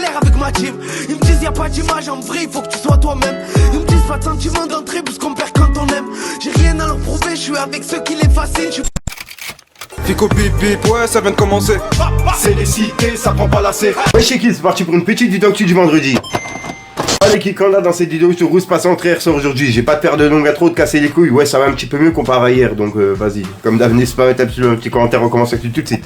clair avec ma team. Ils me disent y'a pas d'image, en vrai il faut que tu sois toi-même. Ils me disent pas de sentiment d'entrée puisqu'on perd quand on aime. J'ai rien à leur prouver, je suis avec ceux qui les fascinent. Fico bip bip, ouais ça vient de commencer. C'est les cités, ça prend pas lacet. Ouais chez qui c'est parti pour une petite vidéo actu du vendredi. Allez qui qu'on a dans cette vidéo sur Rousse passe entre hier sur aujourd'hui. J'ai pas de faire de longue intro, de casser les couilles. Ouais ça va un petit peu mieux comparé à hier. Donc vas-y. Comme d'hab n'hésite pas à mettre un petit commentaire, on commence avec tout de suite.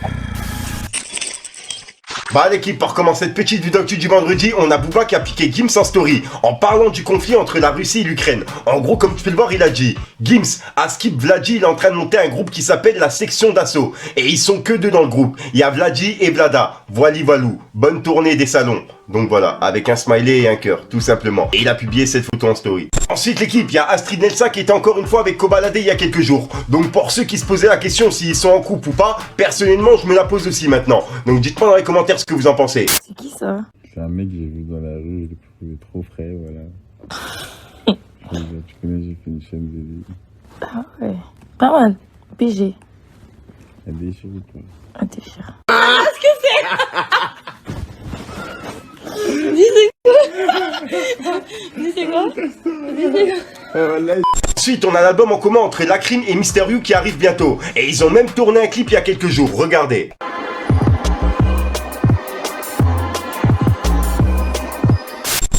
Bah l'équipe, pour commencer cette petite vidéo actu du vendredi, on a Booba qui a piqué Gims en story en parlant du conflit entre la Russie et l'Ukraine. En gros, comme tu peux le voir, il a dit Gims, à Skip Vladi, il est en train de monter un groupe qui s'appelle la section d'assaut. Et ils sont que deux dans le groupe. Il y a Vladi et Vlada. Voili voilou. Bonne tournée des salons. Donc voilà, avec un smiley et un cœur, tout simplement. Et il a publié cette photo en story. Ensuite l'équipe, il y a Astrid Nelsa qui était encore une fois avec Kobalade il y a quelques jours. Donc pour ceux qui se posaient la question s'ils sont en couple ou pas, personnellement je me la pose aussi maintenant. Donc dites-moi dans les commentaires ce que vous en pensez. C'est qui ça? C'est un mec que j'ai vu dans la rue, je l'ai trouvé trop frais, voilà. Tu connais, j'ai fait une chaîne de vie. Ah ouais, pas mal. PG. Un déchiré, toi. Un déchiré. Ah, ce que c'est? Dis c'est quoi? Ensuite, on a l'album en commun entre Lacrim et Mister You qui arrive bientôt. Et ils ont même tourné un clip il y a quelques jours, regardez.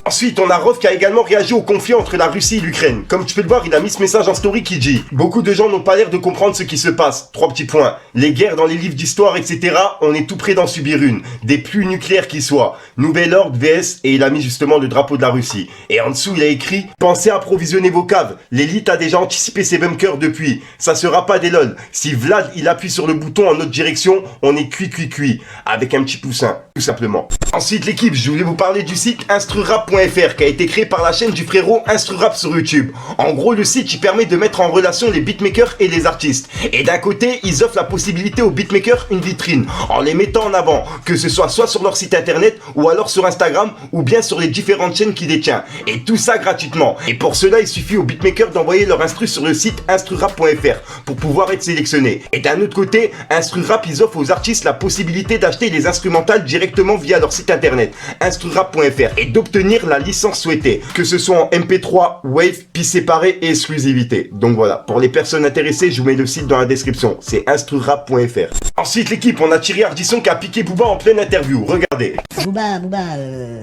Ensuite, on a Rof qui a également réagi au conflit entre la Russie et l'Ukraine. Comme tu peux le voir, il a mis ce message en story qui dit « Beaucoup de gens n'ont pas l'air de comprendre ce qui se passe. 3 petits points. Les guerres dans les livres d'histoire, etc. On est tout près d'en subir une. Des plus nucléaires qui soient. Nouvel ordre, VS. » Et il a mis justement le drapeau de la Russie. Et en dessous, il a écrit « Pensez à approvisionner vos caves. L'élite a déjà anticipé ses bunkers depuis. Ça sera pas des lol. Si Vlad, il appuie sur le bouton en notre direction, on est cuit. Avec un petit poussin. Tout simplement. Ensuite, l'équipe, je voulais vous parler du site instrurap.fr qui a été créé par la chaîne du frérot Instrurap sur YouTube. En gros, le site il permet de mettre en relation les beatmakers et les artistes. Et d'un côté, ils offrent la possibilité aux beatmakers une vitrine en les mettant en avant, que ce soit sur leur site internet ou alors sur Instagram ou bien sur les différentes chaînes qu'ils détiennent. Et tout ça gratuitement. Et pour cela, il suffit aux beatmakers d'envoyer leur instru sur le site instrurap.fr pour pouvoir être sélectionnés. Et d'un autre côté, Instrurap ils offrent aux artistes la possibilité d'acheter les instrumentales directement via leur site internet instrurap.fr et d'obtenir la licence souhaitée, que ce soit en MP3, Wave, pistes séparées et exclusivité. Donc voilà, pour les personnes intéressées, je vous mets le site dans la description, c'est instrurap.fr. Ensuite l'équipe, on a Thierry Ardisson qui a piqué Booba en pleine interview, regardez. Booba,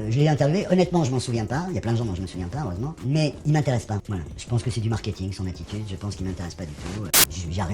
je l'ai interviewé, honnêtement je m'en souviens pas, il y a plein de gens dont je me souviens pas heureusement, mais il m'intéresse pas, voilà. Je pense que c'est du marketing, son attitude, je pense qu'il m'intéresse pas du tout.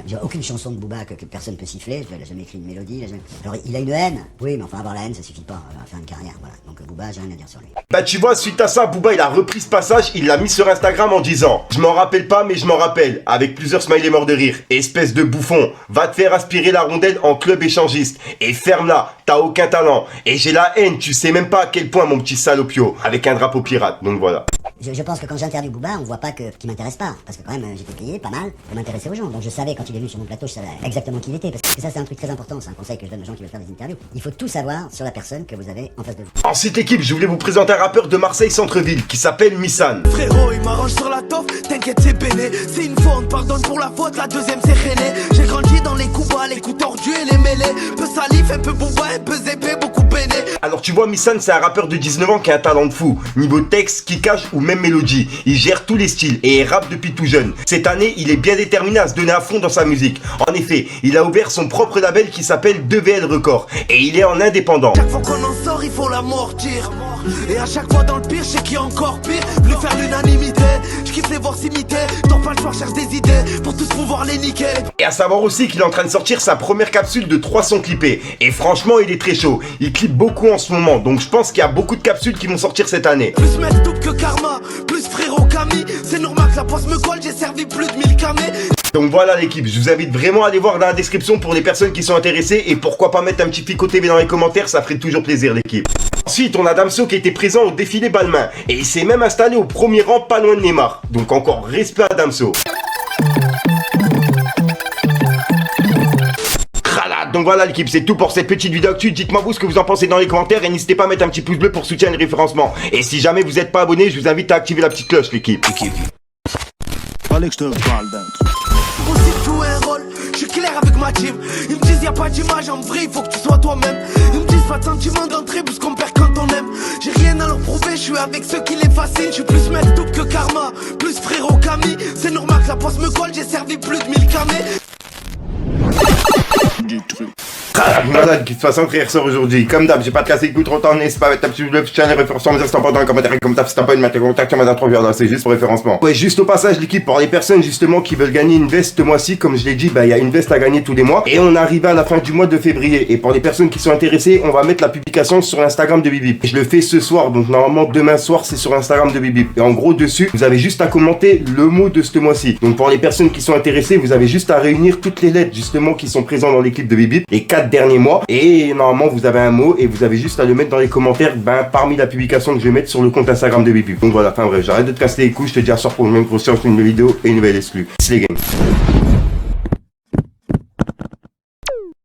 J'ai aucune chanson de Booba que personne peut siffler, il a jamais écrit une mélodie, alors il a une haine, oui mais enfin avoir la haine ça suffit pas à faire une carrière, voilà. Donc Booba j'ai rien à dire sur lui. Bah tu vois, suite à ça, Booba il a repris ce passage, il l'a mis sur Instagram en disant « Je m'en rappelle pas mais je m'en rappelle » avec plusieurs smileys morts de rire. Espèce de bouffon, va te faire aspirer la rondelle en club échangiste et ferme-la, t'as aucun talent. Et j'ai la haine, tu sais même pas à quel point mon petit salopio, avec un drapeau pirate, donc voilà. Je pense que quand j'interviewe Booba, on voit pas qu'il m'intéresse pas, parce que quand même j'étais payé pas mal pour m'intéresser aux gens, donc je savais quand il est venu sur mon plateau, je savais exactement qui il était, parce que ça c'est un truc très important, c'est un conseil que je donne aux gens qui veulent faire des interviews. Il faut tout savoir sur la personne que vous avez en face de vous. Ensuite l'équipe, je voulais vous présenter un rappeur de Marseille Centre-Ville qui s'appelle Missan. Frérot, il m'arrange sur la toffe, t'inquiète c'est béné. C'est une faute, pardonne pour la faute, la deuxième c'est René. J'ai grandi dans les coups bas, les coups tordus et les mêlés. Peu salif, un peu Booba, un peu zépé, beaucoup peiné. Alors tu vois, Missan c'est un rappeur de 19 ans qui a un talent de fou. Niveau texte, kickage ou même mélodie. Il gère tous les styles et il rappe depuis tout jeune. Cette année, il est bien déterminé à se donner à fond dans sa musique. En effet, il a ouvert son propre label qui s'appelle 2VL Records. Et il est en indépendant. Chaque fois qu'on en sort, il faut l'amortir. Et à chaque fois dans le pire, je sais qu'il y a encore pire. Plus faire l'unanimité, je kiffe les voir s'imiter. Dans pas le choix, cherche des idées pour tous pouvoir les niquer. Et à savoir aussi qu'il est en train de sortir sa première capsule de 300 clippés. Et franchement, il est très chaud. Il clippe beaucoup en ce moment. Donc je pense qu'il y a beaucoup de capsules qui vont sortir cette année. Plus mec double que Karma, plus frérot Camille. C'est normal que la poste me colle, j'ai servi plus de 1000 camés. Donc voilà l'équipe, je vous invite vraiment à aller voir dans la description pour les personnes qui sont intéressées. Et pourquoi pas mettre un petit Fico TV dans les commentaires, ça ferait toujours plaisir l'équipe. Ensuite, on a Damso qui était présent au défilé Balmain. Et il s'est même installé au premier rang pas loin de Neymar. Donc encore respect à Damso. Donc voilà l'équipe, c'est tout pour cette petite vidéo actu. Dites-moi vous ce que vous en pensez dans les commentaires et n'hésitez pas à mettre un petit pouce bleu pour soutenir le référencement. Et si jamais vous n'êtes pas abonné, je vous invite à activer la petite cloche l'équipe. Fallait que je te parle d'un truc. Aussi jouer un rôle, je suis clair avec ma team. Ils me disent y'a pas d'image, en vrai il faut que tu sois toi-même. Ils me disent pas de sentiment d'entrée puisqu'on perd quand on aime. avec ceux qui les fascinent. Je suis plus mec double que Karma, plus frérot Camille. C'est normal que la poste me colle, j'ai servi plus de 1000 camés. Du truc. Malade qui se fasse entrer ressort aujourd'hui. Comme d'hab, j'ai pas de casser les coups trop tard, n'est-ce pas? Avec ta petite bleu, channel, référencement, mais c'est pas dans les commentaires, comme t'as, si t'as pas une mettre contact, tu m'as trop bien, c'est juste pour référencement. Ouais, juste au passage, l'équipe, pour les personnes justement qui veulent gagner une veste ce mois-ci, comme je l'ai dit, bah, il y a une veste à gagner tous les mois. Et on arrive à la fin du mois de février. Et pour les personnes qui sont intéressées, on va mettre la publication sur l'Instagram de Bibip. Je le fais ce soir, donc normalement demain soir, c'est sur l'Instagram de Bibip. Et en gros, dessus, vous avez juste à commenter le mot de ce mois-ci. Donc pour les personnes qui sont intéressées, vous avez juste à réunir toutes les lettres justement qui sont présentes dans l'équipe de Bibip, les 4 derniers mois. Et normalement, vous avez un mot et vous avez juste à le mettre dans les commentaires, parmi la publication que je vais mettre sur le compte Instagram de Bibip. Donc voilà, enfin bref, j'arrête de te casser les couilles, je te dis à soir pour une même grosse séance, une nouvelle vidéo et une nouvelle exclue. C'est les games.